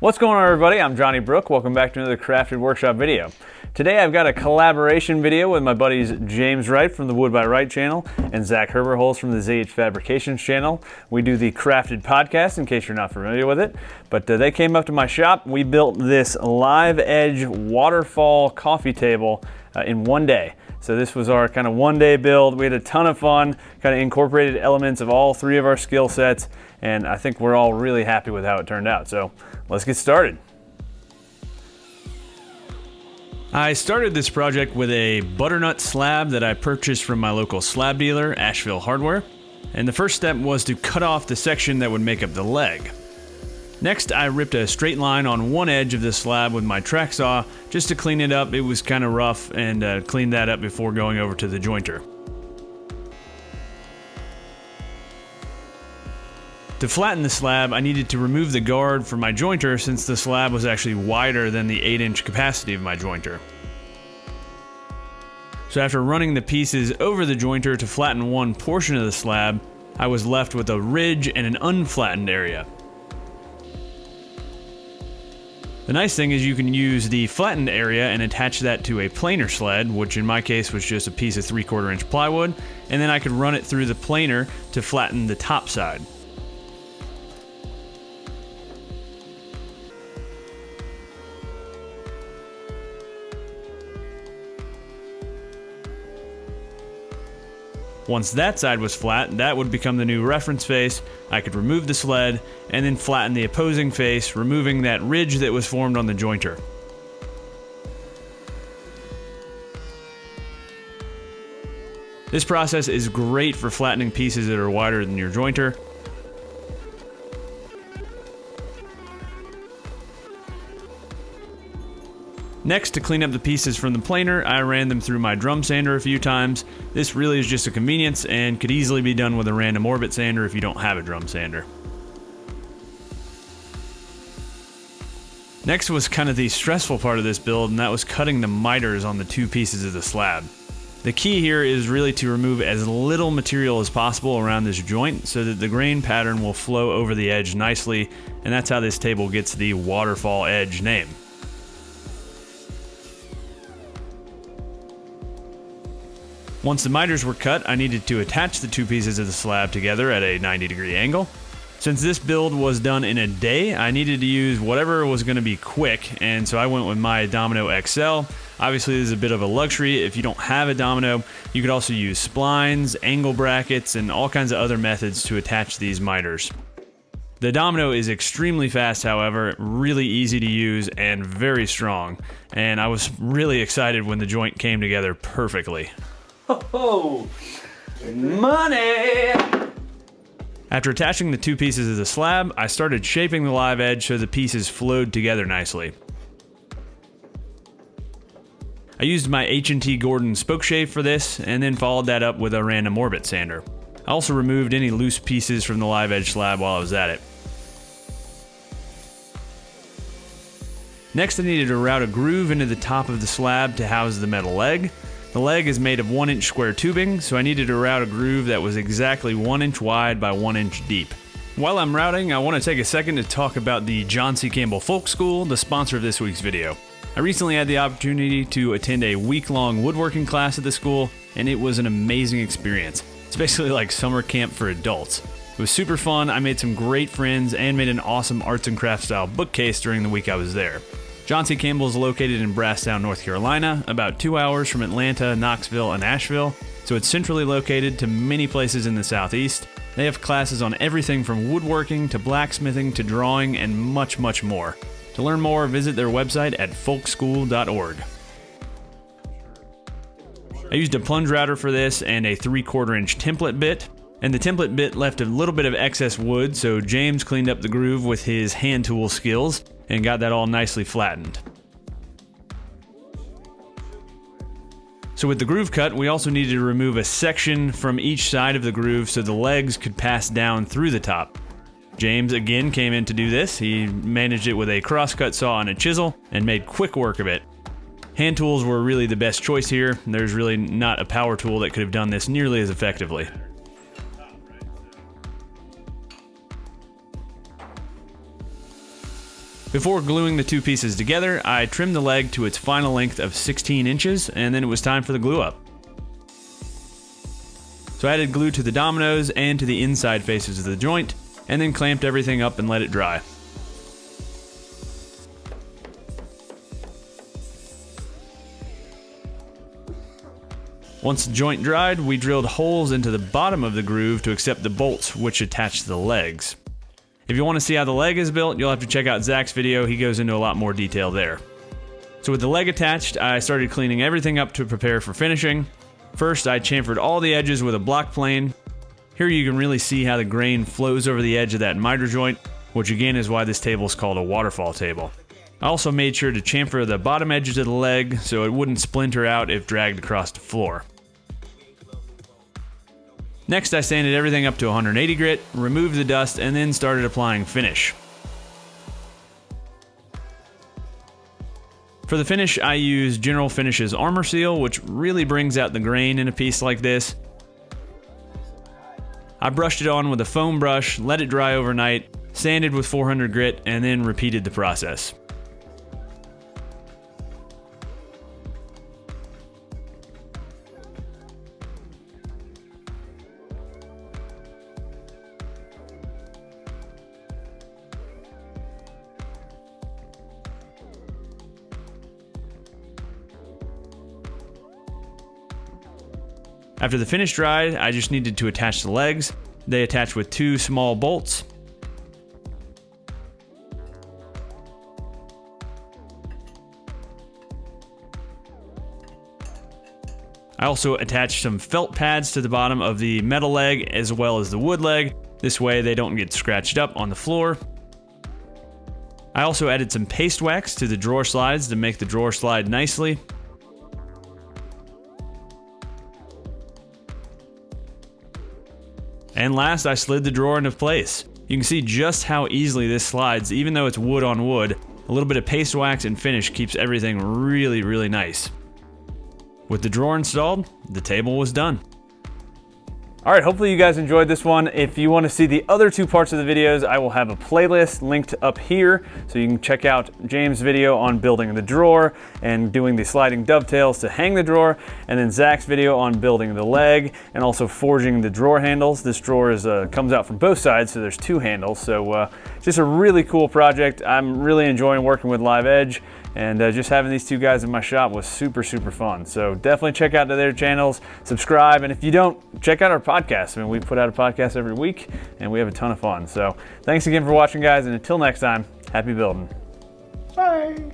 What's going on, everybody? I'm Johnny Brook. Welcome back to another Crafted Workshop video. Today I've got a collaboration video with my buddies James Wright from the Wood by Wright channel and Zach Herberholz from the ZH Fabrications channel. We do the Crafted podcast, in case you're not familiar with it. But they came up to my shop. We built this live edge waterfall coffee table in one day. So this was our kind of one-day build. We had a ton of fun, kind of incorporated elements of all three of our skill sets, and I think we're all really happy with how it turned out. So let's get started. I started this project with a butternut slab that I purchased from my local slab dealer, Asheville Hardware, and the first step was to cut off the section that would make up the leg. Next, I ripped a straight line on one edge of the slab with my track saw just to clean it up. It was kind of rough, and cleaned that up before going over to the jointer. To flatten the slab, I needed to remove the guard from my jointer since the slab was actually wider than the 8-inch capacity of my jointer. So after running the pieces over the jointer to flatten one portion of the slab, I was left with a ridge and an unflattened area. The nice thing is you can use the flattened area and attach that to a planer sled, which in my case was just a piece of 3/4 inch plywood, and then I could run it through the planer to flatten the top side. Once that side was flat, that would become the new reference face. I could remove the sled and then flatten the opposing face, removing that ridge that was formed on the jointer. This process is great for flattening pieces that are wider than your jointer. Next, to clean up the pieces from the planer, I ran them through my drum sander a few times. This really is just a convenience and could easily be done with a random orbit sander if you don't have a drum sander. Next was kind of the stressful part of this build, and that was cutting the miters on the two pieces of the slab. The key here is really to remove as little material as possible around this joint so that the grain pattern will flow over the edge nicely, and that's how this table gets the waterfall edge name. Once the miters were cut, I needed to attach the two pieces of the slab together at a 90-degree angle. Since this build was done in a day, I needed to use whatever was going to be quick, and so I went with my Domino XL. Obviously, this is a bit of a luxury. If you don't have a Domino, you could also use splines, angle brackets, and all kinds of other methods to attach these miters. The Domino is extremely fast, however, really easy to use and very strong, and I was really excited when the joint came together perfectly. Oh, money! After attaching the two pieces of the slab, I started shaping the live edge so the pieces flowed together nicely. I used my H&T Gordon spoke shave for this, and then followed that up with a random orbit sander. I also removed any loose pieces from the live edge slab while I was at it. Next, I needed to route a groove into the top of the slab to house the metal leg. The leg is made of 1-inch square tubing, so I needed to route a groove that was exactly 1 inch wide by 1 inch deep. While I'm routing, I want to take a second to talk about the John C. Campbell Folk School, the sponsor of this week's video. I recently had the opportunity to attend a week-long woodworking class at the school, and it was an amazing experience. It's basically like summer camp for adults. It was super fun, I made some great friends, and made an awesome arts and crafts style bookcase during the week I was there. John C. Campbell is located in Brasstown, North Carolina, about 2 hours from Atlanta, Knoxville, and Asheville, so it's centrally located to many places in the southeast. They have classes on everything from woodworking to blacksmithing to drawing and much, much more. To learn more, visit their website at folkschool.org. I used a plunge router for this and a 3/4 inch template bit. And the template bit left a little bit of excess wood, so James cleaned up the groove with his hand tool skills and got that all nicely flattened. So with the groove cut, we also needed to remove a section from each side of the groove so the legs could pass down through the top. James again came in to do this. He managed it with a crosscut saw and a chisel and made quick work of it. Hand tools were really the best choice here. There's really not a power tool that could have done this nearly as effectively. Before gluing the two pieces together, I trimmed the leg to its final length of 16 inches, and then it was time for the glue up. So I added glue to the dominoes and to the inside faces of the joint, and then clamped everything up and let it dry. Once the joint dried, we drilled holes into the bottom of the groove to accept the bolts which attach to the legs. If you want to see how the leg is built, you'll have to check out Zach's video. He goes into a lot more detail there. So with the leg attached, I started cleaning everything up to prepare for finishing. First, I chamfered all the edges with a block plane. Here you can really see how the grain flows over the edge of that miter joint, which again is why this table is called a waterfall table. I also made sure to chamfer the bottom edges of the leg so it wouldn't splinter out if dragged across the floor. Next, I sanded everything up to 180 grit, removed the dust, and then started applying finish. For the finish, I used General Finishes Armor Seal, which really brings out the grain in a piece like this. I brushed it on with a foam brush, let it dry overnight, sanded with 400 grit, and then repeated the process. After the finish dried, I just needed to attach the legs. They attach with two small bolts. I also attached some felt pads to the bottom of the metal leg as well as the wood leg. This way they don't get scratched up on the floor. I also added some paste wax to the drawer slides to make the drawer slide nicely. And last, I slid the drawer into place. You can see just how easily this slides, even though it's wood on wood. A little bit of paste wax and finish keeps everything really, really nice. With the drawer installed, the table was done. All right, hopefully you guys enjoyed this one. If you want to see the other two parts of the videos, I will have a playlist linked up here, so you can check out James' video on building the drawer and doing the sliding dovetails to hang the drawer, and then Zach's video on building the leg and also forging the drawer handles. This drawer comes out from both sides, so there's two handles. So just a really cool project. I'm really enjoying working with Live Edge. And just having these two guys in my shop was super, super fun. So definitely check out their channels, subscribe, and if you don't, check out our podcast. I mean, we put out a podcast every week, and we have a ton of fun. So thanks again for watching, guys, and until next time, happy building. Bye.